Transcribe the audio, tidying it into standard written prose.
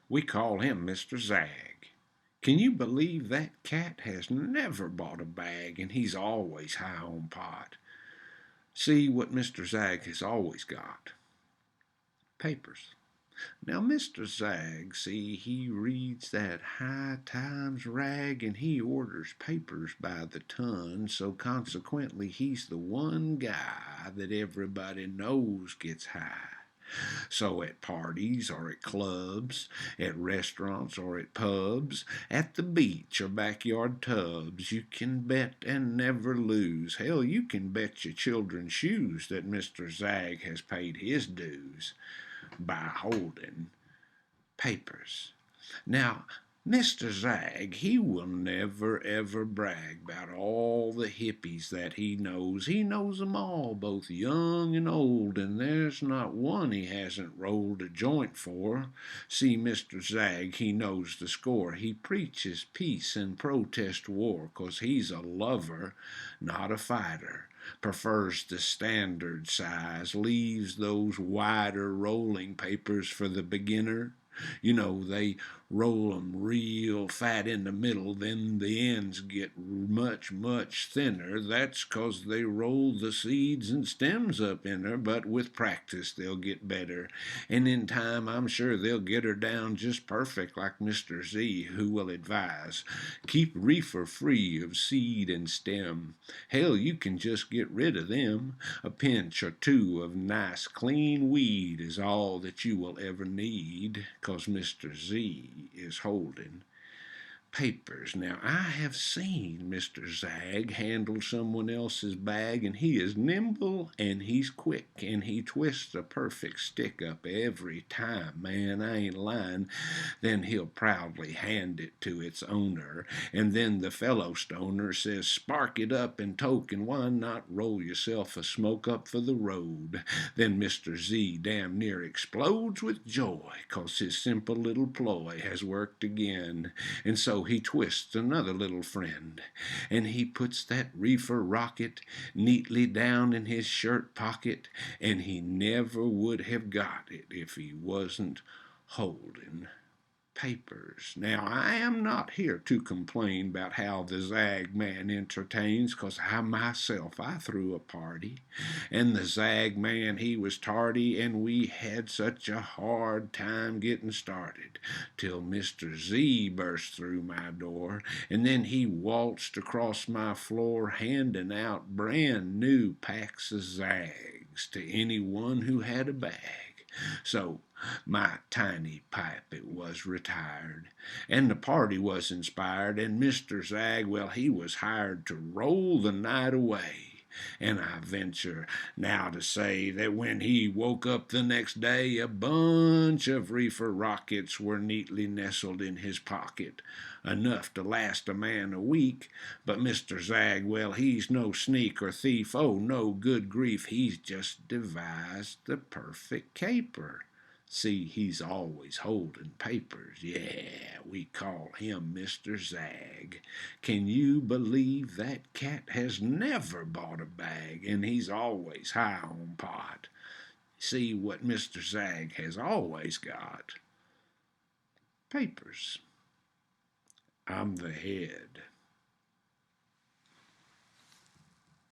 We call him Mr. Zag. Can you believe that cat has never bought a bag, and he's always high on pot? See what Mr. Zag has always got. Papers. Now, Mr. Zag, see, he reads that High Times rag and he orders papers by the ton, so consequently he's the one guy that everybody knows gets high. So at parties or at clubs, at restaurants or at pubs, at the beach or backyard tubs, you can bet and never lose. Hell, you can bet your children's shoes that Mr. Zag has paid his dues by holding papers. Now, Mr. Zag, he will never ever brag about all the hippies that he knows. He knows them all, both young and old, and there's not one he hasn't rolled a joint for. See, Mr. Zag, he knows the score. He preaches peace and protest war, 'cause he's a lover, not a fighter. Prefers the standard size, leaves those wider rolling papers for the beginner. You know, they roll 'em real fat in the middle, then the ends get much, much thinner. That's 'cause they roll the seeds and stems up in her, but with practice they'll get better. And in time I'm sure they'll get her down just perfect, like Mr. Z, who will advise. Keep reefer free of seed and stem. Hell, you can just get rid of them. A pinch or two of nice clean weed is all that you will ever need, 'cause Mr. Z is holding papers. Now, I have seen Mr. Zag handle someone else's bag, and he is nimble and he's quick, and he twists a perfect stick up every time. Man, I ain't lying. Then he'll proudly hand it to its owner, and then the fellow stoner says, "Spark it up in token, why not roll yourself a smoke up for the road?" Then Mr. Z damn near explodes with joy, 'cause his simple little ploy has worked again. And so he twists another little friend, and he puts that reefer rocket neatly down in his shirt pocket, and he never would have got it if he wasn't holding papers. Now, I am not here to complain about how the Zag man entertains, 'cause I threw a party, and the Zag man, he was tardy, and we had such a hard time getting started, till Mr. Z burst through my door, and then he waltzed across my floor, handing out brand new packs of Zags to anyone who had a bag. So my tiny pipe, it was retired, and the party was inspired, and Mr. Zag, well, he was hired to roll the night away. And I venture now to say that when he woke up the next day, a bunch of reefer rockets were neatly nestled in his pocket, enough to last a man a week. But Mr. Zag, well, he's no sneak or thief. Oh, no, good grief, he's just devised the perfect caper. See, he's always holding papers. Yeah, we call him Mr. Zag. Can you believe that cat has never bought a bag, and he's always high on pot? See what Mr. Zag has always got? Papers. I'm the head.